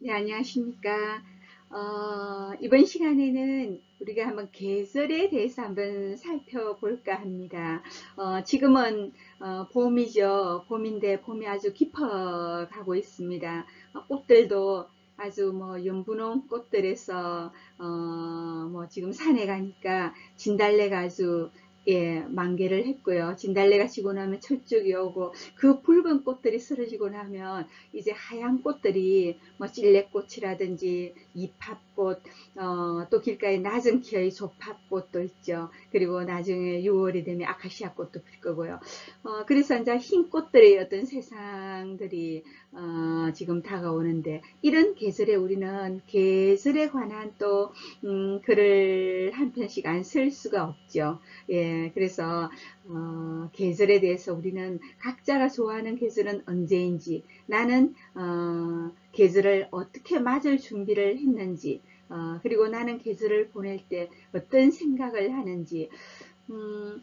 네, 안녕하십니까. 이번 시간에는 우리가 한번 계절에 대해서 한번 살펴볼까 합니다. 지금은 봄이죠. 봄인데 봄이 아주 깊어가고 있습니다. 꽃들도 아주 뭐 연분홍 꽃들에서 뭐 지금 산에 가니까 진달래가 아주 만개를 했고요. 진달래가 지고 나면 철쭉이 오고 그 붉은 꽃들이 쓰러지고 나면 이제 하얀 꽃들이 뭐 찔레꽃이라든지 이팝꽃, 또 길가에 낮은 키의 조팝꽃도 있죠. 그리고 나중에 6월이 되면 아카시아 꽃도 필 거고요. 그래서 이제 흰 꽃들의 어떤 세상들이 지금 다가오는데 이런 계절에 우리는 계절에 관한 또 글을 한 편씩 안 쓸 수가 없죠. 예, 그래서 계절에 대해서 우리는 각자가 좋아하는 계절은 언제인지, 나는 계절을 어떻게 맞을 준비를 했는지, 그리고 나는 계절을 보낼 때 어떤 생각을 하는지, 음,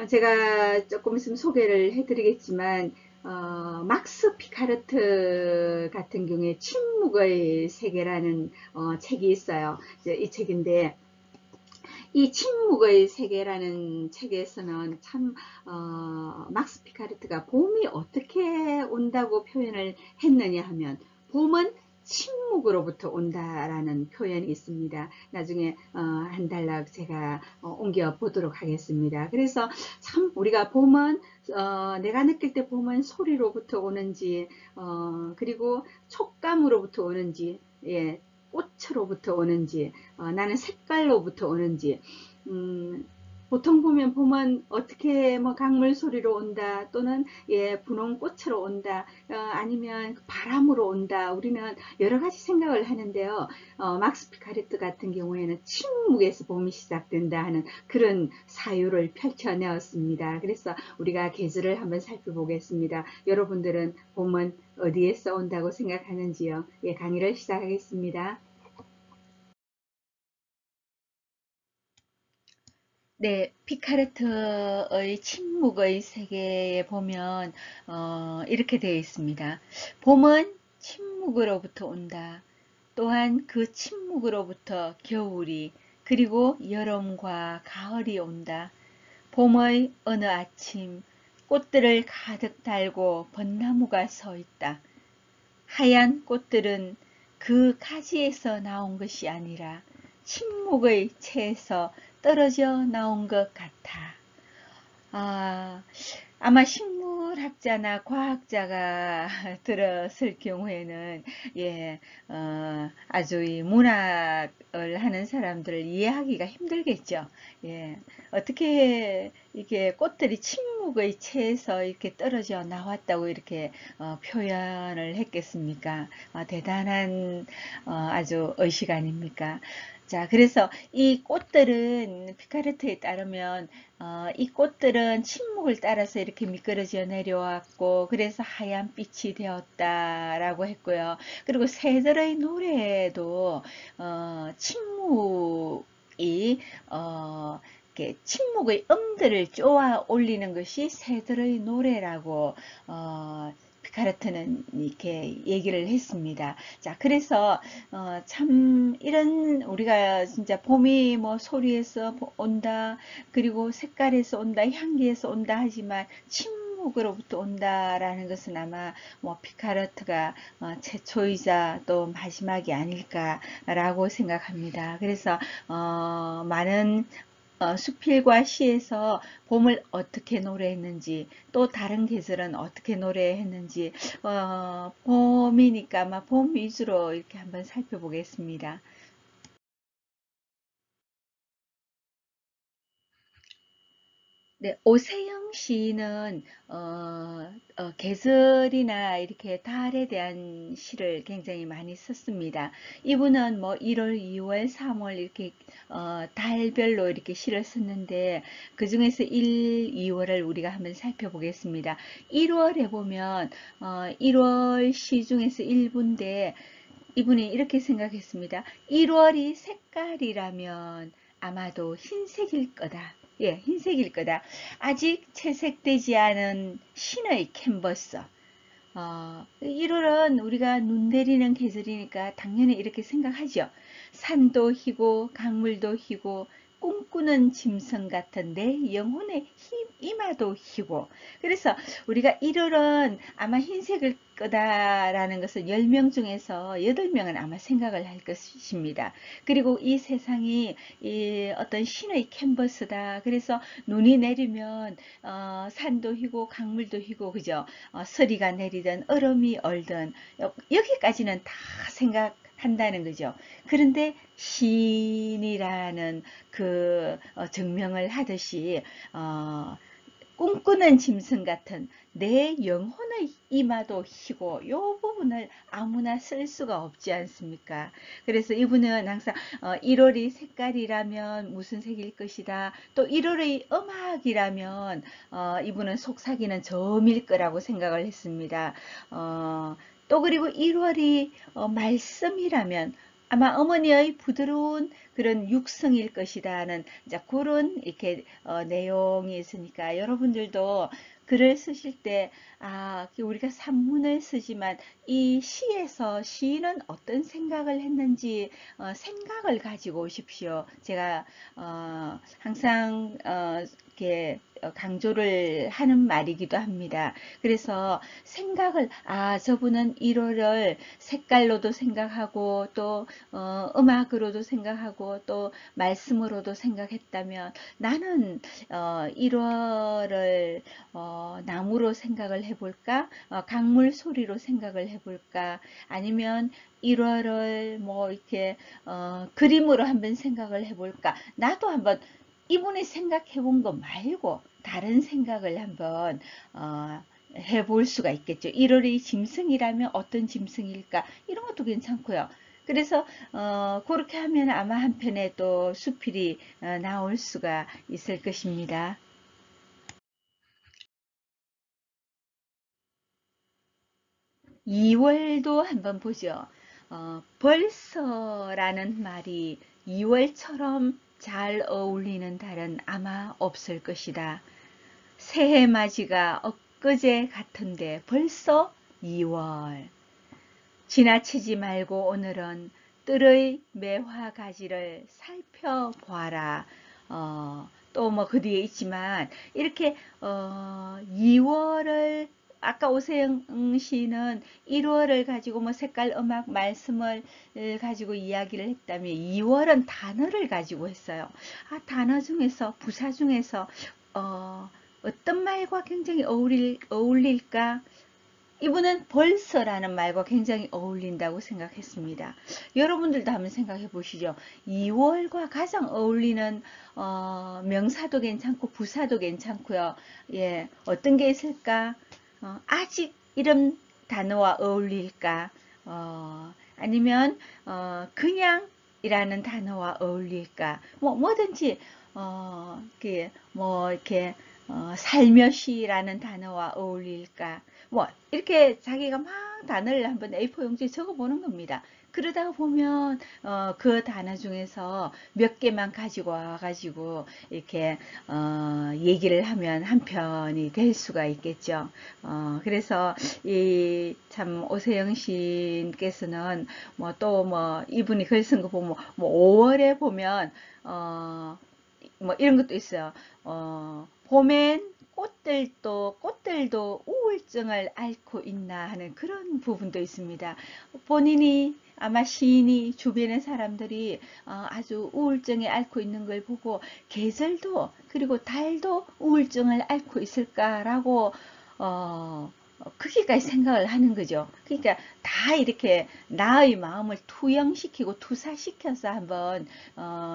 제가 조금 있으면 소개를 해드리겠지만, 막스 피카르트 같은 경우에 침묵의 세계라는 책이 있어요. 이제 이 책인데, 이 침묵의 세계라는 책에서는 참 막스 피카르트가 봄이 어떻게 온다고 표현을 했느냐 하면, 봄은 침묵으로부터 온다라는 표현이 있습니다. 나중에 한 단락 제가 옮겨 보도록 하겠습니다. 그래서 참 우리가 봄은 내가 느낄 때 봄은 소리로부터 오는지, 그리고 촉감으로부터 오는지, 예, 꽃으로부터 오는지, 나는 색깔로부터 오는지, 음, 보통 보면 어떻게 뭐 강물 소리로 온다, 또는 분홍 꽃으로 온다, 아니면 바람으로 온다. 우리는 여러 가지 생각을 하는데요. 막스 피카르트 같은 경우에는 침묵에서 봄이 시작된다 하는 그런 사유를 펼쳐내었습니다. 그래서 우리가 계절을 한번 살펴보겠습니다. 여러분들은 봄은 어디에서 온다고 생각하는지요? 예, 강의를 시작하겠습니다. 네, 피카르트의 침묵의 세계에 보면 이렇게 되어 있습니다. 봄은 침묵으로부터 온다. 또한 그 침묵으로부터 겨울이, 그리고 여름과 가을이 온다. 봄의 어느 아침, 꽃들을 가득 달고 벚나무가 서 있다. 하얀 꽃들은 그 가지에서 나온 것이 아니라 침묵의 채에서 떨어져 나온 것 같아. 아, 아마 식물학자나 과학자가 들었을 경우에는, 예, 아주 이 문학을 하는 사람들을 이해하기가 힘들겠죠. 예, 어떻게 이게 꽃들이 침묵의 채에서 이렇게 떨어져 나왔다고 이렇게 표현을 했겠습니까? 대단한 아주 의식 아닙니까? 자, 그래서 이 꽃들은 피카르트에 따르면 이 꽃들은 침묵을 따라서 이렇게 미끄러져 내려왔고, 그래서 하얀 빛이 되었다라고 했고요. 그리고 새들의 노래에도 침묵이 이렇게 침묵의 음들을 쪼아 올리는 것이 새들의 노래라고 피카르트는 이렇게 얘기를 했습니다. 자, 그래서 참 이런 우리가 진짜 봄이 뭐 소리에서 온다, 그리고 색깔에서 온다, 향기에서 온다 하지만 침묵으로부터 온다라는 것은 아마 뭐 피카르트가 최초이자 또 마지막이 아닐까라고 생각합니다. 그래서 많은 수필과 시에서 봄을 어떻게 노래했는지, 또 다른 계절은 어떻게 노래했는지, 봄이니까 아마 봄 위주로 이렇게 한번 살펴보겠습니다. 네, 오세영 시인은 계절이나 이렇게 달에 대한 시를 굉장히 많이 썼습니다. 이분은 뭐 1월, 2월, 3월 이렇게 달별로 이렇게 시를 썼는데 그 중에서 1, 2월을 우리가 한번 살펴보겠습니다. 1월에 보면 1월 시 중에서 일부인데 이분이 이렇게 생각했습니다. 1월이 색깔이라면 아마도 흰색일 거다. 예, 흰색일 거다. 아직 채색되지 않은 신의 캔버스. 1월은 1월 우리가 눈 내리는 계절이니까 당연히 이렇게 생각하죠. 산도 희고 강물도 희고 꿈꾸는 짐승 같은 내 영혼의 이마도 희고. 그래서 우리가 1월은 아마 흰색을 거다라는 것은 10명 중에서 8명은 아마 생각을 할 것입니다. 그리고 이 세상이 이 어떤 신의 캔버스다. 그래서 눈이 내리면 산도 희고 강물도 희고 그죠? 서리가 내리든 얼음이 얼든 여기까지는 다 생각한다는 거죠. 그런데 시인이라는 그 증명을 하듯이 꿈꾸는 짐승 같은 내 영혼의 이마도 희고 요 부분을 아무나 쓸 수가 없지 않습니까? 그래서 이분은 항상 1월이 색깔이라면 무슨 색일 것이다. 또 1월의 음악이라면 이분은 속삭이는 점일 거라고 생각을 했습니다. 또 그리고 1월이 말씀이라면 아마 어머니의 부드러운 그런 육성일 것이다 하는 이제 그런 이렇게 내용이 있으니까 여러분들도 글을 쓰실 때 우리가 산문을 쓰지만 이 시에서 시인은 어떤 생각을 했는지 생각을 가지고 오십시오. 제가 항상 이렇게 강조를 하는 말이기도 합니다. 그래서 생각을 저분은 1월을 색깔로도 생각하고 또 음악으로도 생각하고 또 말씀으로도 생각했다면 나는 1월을 나무로 생각을 해볼까? 강물 소리로 생각을 해볼까? 아니면 1월을 뭐 이렇게 그림으로 한번 생각을 해볼까? 나도 한번 이분이 생각해 본 거 말고 다른 생각을 한번 해볼 수가 있겠죠. 1월이 짐승이라면 어떤 짐승일까? 이런 것도 괜찮고요. 그래서 그렇게 하면 아마 한편에 또 수필이 나올 수가 있을 것입니다. 2월도 한번 보죠. 벌써라는 말이 2월처럼 잘 어울리는 달은 아마 없을 것이다. 새해 맞이가 엊그제 같은데 벌써 2월. 지나치지 말고 오늘은 뜰의 매화 가지를 살펴보아라. 또 뭐 그 뒤에 있지만 이렇게 2월을 아까 오세영 시인은 1월을 가지고 뭐 색깔, 음악, 말씀을 가지고 이야기를 했다면 2월은 단어를 가지고 했어요. 단어 중에서 부사 중에서 어떤 말과 굉장히 어울릴까? 이분은 벌써라는 말과 굉장히 어울린다고 생각했습니다. 여러분들도 한번 생각해 보시죠. 2월과 가장 어울리는 명사도 괜찮고 부사도 괜찮고요. 예, 어떤 게 있을까? 아직 이런 단어와 어울릴까? 아니면 그냥 이라는 단어와 어울릴까? 뭐든지 이렇게 살며시라는 단어와 어울릴까? 뭐 이렇게 자기가 막 단어를 한번 A4 용지에 적어 보는 겁니다. 그러다가 보면 그 단어 중에서 몇 개만 가지고 와가지고 이렇게 얘기를 하면 한 편이 될 수가 있겠죠. 그래서 이 참 오세영 시인께서는 뭐 또 뭐 이분이 글 쓴 거 보면 뭐 5월에 보면 뭐 이런 것도 있어요. 봄엔 꽃들도 우울증을 앓고 있나 하는 그런 부분도 있습니다. 본인이 아마 시인이 주변의 사람들이 아주 우울증에 앓고 있는 걸 보고 계절도 그리고 달도 우울증을 앓고 있을까라고 크게까지 생각을 하는 거죠. 그러니까 다 이렇게 나의 마음을 투영시키고 투사시켜서 한번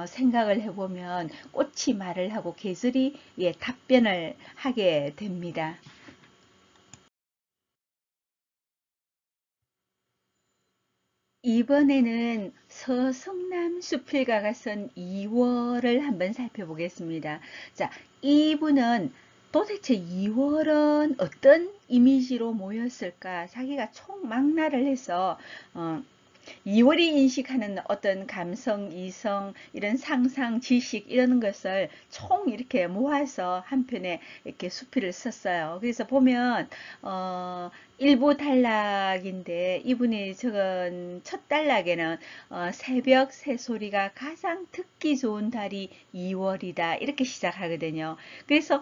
생각을 해보면 꽃이 말을 하고 계절이 답변을 하게 됩니다. 이번에는 서성남 수필가가 쓴 2월을 한번 살펴보겠습니다. 자, 이분은 도대체 2월은 어떤 이미지로 모였을까? 자기가 총망라를 해서 2월이 인식하는 어떤 감성, 이성, 이런 상상, 지식 이런 것을 총 이렇게 모아서 한 편에 이렇게 수필을 썼어요. 그래서 보면 일부 단락인데 이분이 적은 첫 단락에는 새벽 새소리가 가장 듣기 좋은 달이 2월이다 이렇게 시작하거든요. 그래서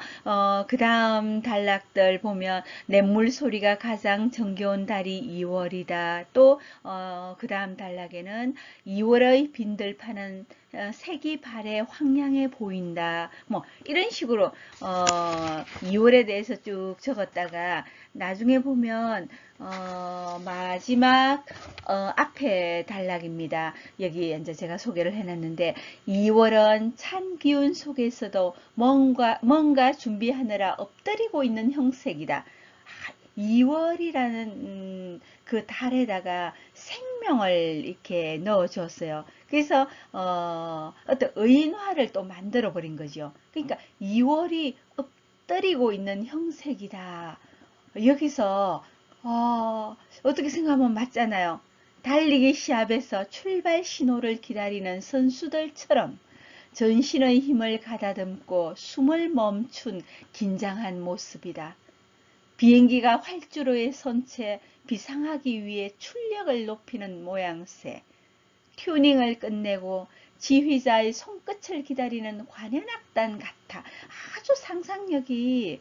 그 다음 단락들 보면 냇물 소리가 가장 정겨운 달이 2월이다. 또 그 다음 단락에는 2월의 빈들파는 색이 발에 황량해 보인다. 뭐 이런 식으로 2월에 대해서 쭉 적었다가 나중에 보면 마지막 앞에 단락입니다. 여기 이제 제가 소개를 해놨는데 2월은 찬 기운 속에서도 뭔가 준비하느라 엎드리고 있는 형색이다. 2월이라는 그 달에다가 생명을 이렇게 넣어줬어요. 그래서 어떤 의인화를 또 만들어 버린 거죠. 그러니까 2월이 엎드리고 있는 형색이다. 여기서 어떻게 생각하면 맞잖아요. 달리기 시합에서 출발 신호를 기다리는 선수들처럼 전신의 힘을 가다듬고 숨을 멈춘 긴장한 모습이다. 비행기가 활주로에 선 채 비상하기 위해 출력을 높이는 모양새. 튜닝을 끝내고 지휘자의 손끝을 기다리는 관현악단 같아. 아주 상상력이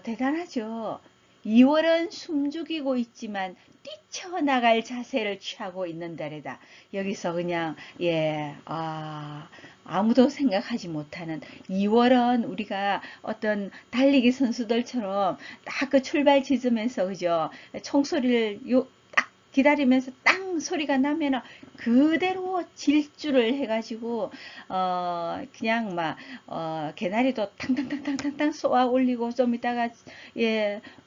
대단하죠. 2월은 숨죽이고 있지만 뛰쳐나갈 자세를 취하고 있는 달이다. 여기서 그냥 아무도 생각하지 못하는 2월은 우리가 어떤 달리기 선수들처럼 딱 그 출발 지점에서 그죠 총소리를 딱 기다리면서 땅 소리가 나면은 그대로 질주를 해가지고 그냥 막 개나리도 탕탕탕탕탕탕 쏘아 올리고 좀 이따가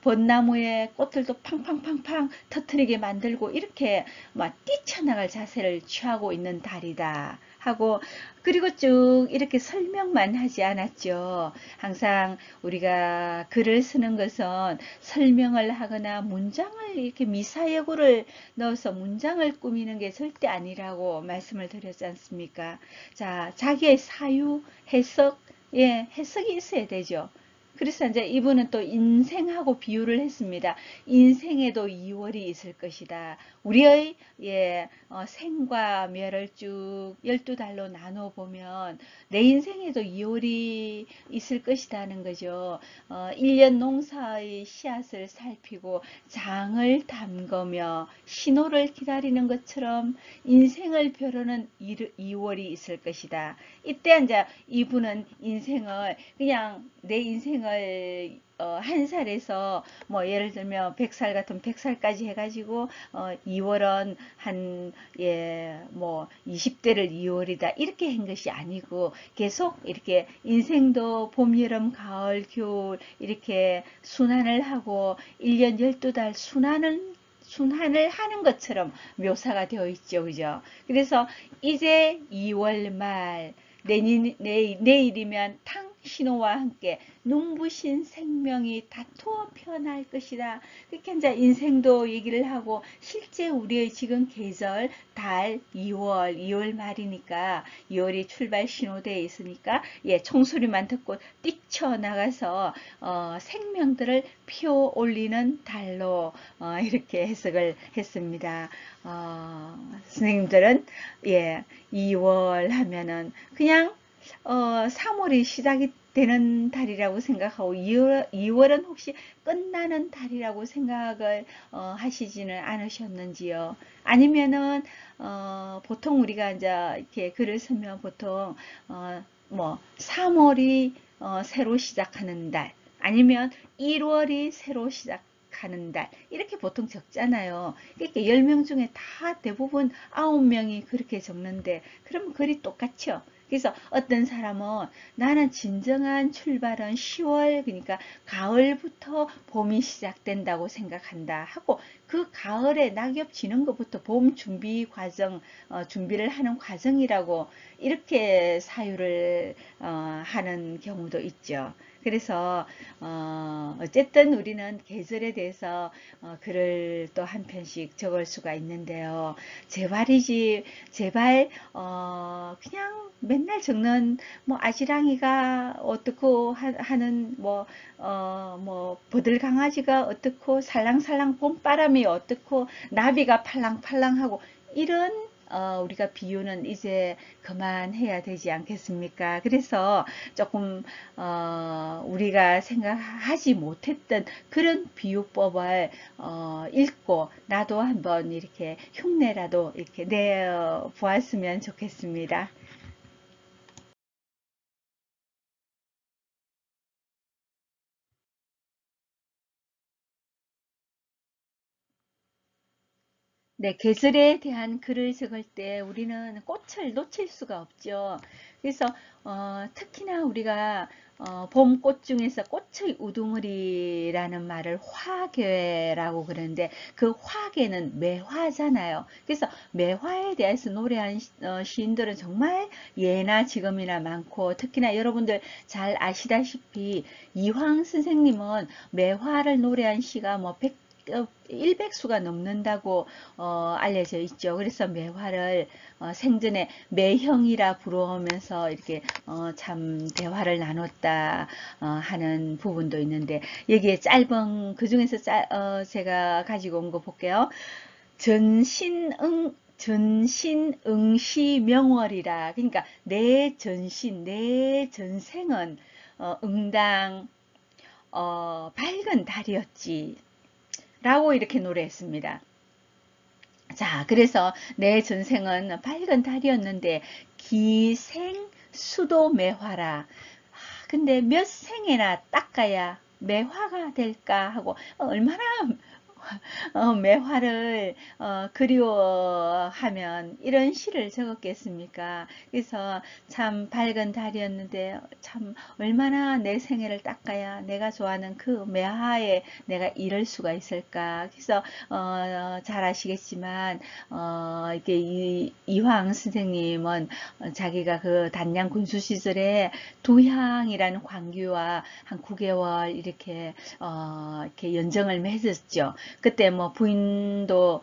벚나무에 꽃들도 팡팡팡팡 터트리게 만들고 이렇게 막 뛰쳐나갈 자세를 취하고 있는 달이다 하고 그리고 쭉 이렇게 설명만 하지 않았죠. 항상 우리가 글을 쓰는 것은 설명을 하거나 문장을 이렇게 미사여구를 넣어서 문장을 꾸미는 게 절대 아니라고 말씀을 드렸지 않습니까? 자, 자기의 사유, 해석, 해석이 있어야 되죠. 그래서 이제 이분은 또 인생하고 비유를 했습니다. 인생에도 2월이 있을 것이다. 우리의 생과 멸을 쭉 12달로 나눠 보면 내 인생에도 2월이 있을 것이라는 거죠. 1년 농사의 씨앗을 살피고 장을 담그며 신호를 기다리는 것처럼 인생을 벼르는 2월이 있을 것이다. 이때 이제 이분은 인생을 그냥 내 인생을 한 살에서 뭐 예를 들면 100살 같은 100살까지 해가지고 2월은 한 뭐 20대를 2월이다 이렇게 한 것이 아니고 계속 이렇게 인생도 봄, 여름, 가을, 겨울 이렇게 순환을 하고 1년 12달 순환을 하는 것처럼 묘사가 되어 있죠. 그죠? 그래서 이제 2월 말 내일이면 신호와 함께 눈부신 생명이 다투어 피어날 것이다. 그렇게 이제 인생도 얘기를 하고 실제 우리의 지금 계절 달 2월 말이니까 2월이 출발 신호대에 있으니까 총소리만 듣고 뛰쳐나가서 생명들을 피워 올리는 달로 이렇게 해석을 했습니다. 선생님들은 2월 하면은 그냥 3월이 시작이 되는 달이라고 생각하고 2월은 혹시 끝나는 달이라고 생각을 하시지는 않으셨는지요? 아니면은 보통 우리가 이제 이렇게 글을 쓰면 보통 뭐 3월이 새로 시작하는 달 아니면 1월이 새로 시작하는 달 이렇게 보통 적잖아요. 그러니까 10명 중에 다 대부분 9명이 그렇게 적는데 그러면 글이 똑같죠. 그래서 어떤 사람은 나는 진정한 출발은 10월 그러니까 가을부터 봄이 시작된다고 생각한다 하고 그 가을에 낙엽 지는 것부터 봄 준비 과정 준비를 하는 과정이라고 이렇게 사유를 하는 경우도 있죠. 그래서 어쨌든 우리는 계절에 대해서 글을 또 한 편씩 적을 수가 있는데요. 제발이지 제발 그냥 맨날 적는 뭐 아지랑이가 어떻고 하는 뭐 버들 강아지가 어떻고 살랑살랑 봄바람이 어떻고 나비가 팔랑팔랑하고 이런 우리가 비유는 이제 그만해야 되지 않겠습니까? 그래서 조금 우리가 생각하지 못했던 그런 비유법을 읽고 나도 한번 이렇게 흉내라도 이렇게 내 보았으면 좋겠습니다. 네, 계절에 대한 글을 적을 때 우리는 꽃을 놓칠 수가 없죠. 그래서 특히나 우리가 봄꽃 중에서 꽃의 우두머리라는 말을 화계라고 그러는데 그 화계는 매화잖아요. 그래서 매화에 대해서 노래한 시인들은 정말 예나 지금이나 많고 특히나 여러분들 잘 아시다시피 이황 선생님은 매화를 노래한 시가 뭐 100수가 넘는다고 알려져 있죠. 그래서 매화를 생전에 매형이라 부르면서 이렇게 참 대화를 나눴다 하는 부분도 있는데 여기에 짧은 그 중에서 제가 가지고 온 거 볼게요. 전신응시 명월이라 그러니까 내 전신 내 전생은 응당 밝은 달이었지 라고 이렇게 노래했습니다. 자, 그래서 내 전생은 밝은 달이었는데 기생 수도 매화라. 근데 몇 생이나 닦아야 매화가 될까 하고 얼마나 매화를 그리워하면 이런 시를 적었겠습니까? 그래서 참 밝은 달이었는데 참 얼마나 내 생애를 닦아야 내가 좋아하는 그 매화에 내가 이를 수가 있을까? 그래서 잘 아시겠지만 이게 이황 선생님은 자기가 그 단양 군수 시절에 두향이라는 광규와 한 9개월 이렇게 연정을 맺었죠. 그때 뭐 부인도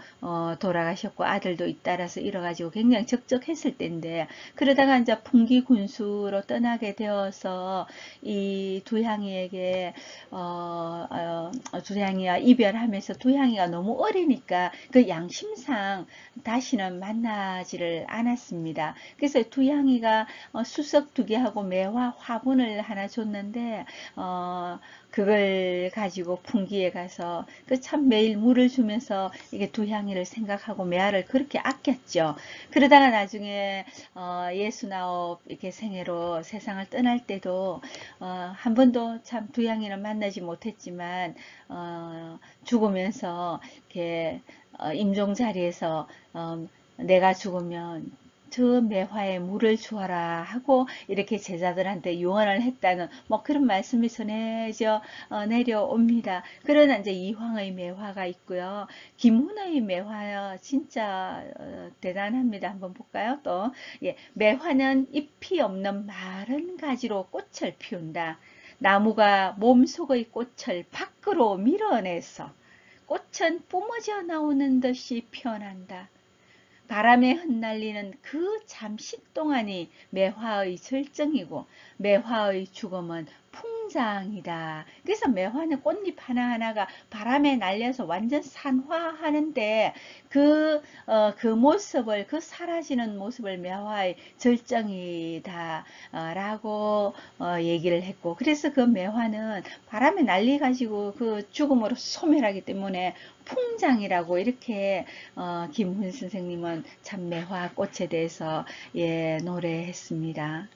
돌아가셨고 아들도 잇따라서 이뤄가지고 굉장히 적적했을 때인데 그러다가 이제 풍기 군수로 떠나게 되어서 이 두향이에게 두향이와 이별하면서 두향이가 너무 어리니까 그 양심상 다시는 만나지를 않았습니다. 그래서 두향이가 수석 2개하고 매화 화분을 하나 줬는데 그걸 가지고 풍기에 가서 그 참 매일 물을 주면서 이게 두향이를 생각하고 매화를 그렇게 아꼈죠. 그러다가 나중에 69 이렇게 생애로 세상을 떠날 때도 한 번도 참 두향이는 만나지 못했지만 죽으면서 이렇게 임종 자리에서 내가 죽으면 저 매화에 물을 주어라 하고 이렇게 제자들한테 유언을 했다는 뭐 그런 말씀이 전해져 내려옵니다. 그러나 이제 이황의 매화가 있고요. 김훈의 매화 진짜 대단합니다. 한번 볼까요? 또 예, 매화는 잎이 없는 마른 가지로 꽃을 피운다. 나무가 몸속의 꽃을 밖으로 밀어내서 꽃은 뿜어져 나오는 듯이 피어난다. 바람에 흩날리는 그 잠시 동안이 매화의 절정이고 매화의 죽음은 풍장이다. 그래서 매화는 꽃잎 하나하나가 바람에 날려서 완전 산화하는데 그 모습을 그 사라지는 모습을 매화의 절정이다 라고 얘기를 했고 그래서 그 매화는 바람에 날리 가지고 그 죽음으로 소멸하기 때문에 풍장이라고 이렇게 김훈 선생님은 참 매화 꽃에 대해서 예 노래했습니다.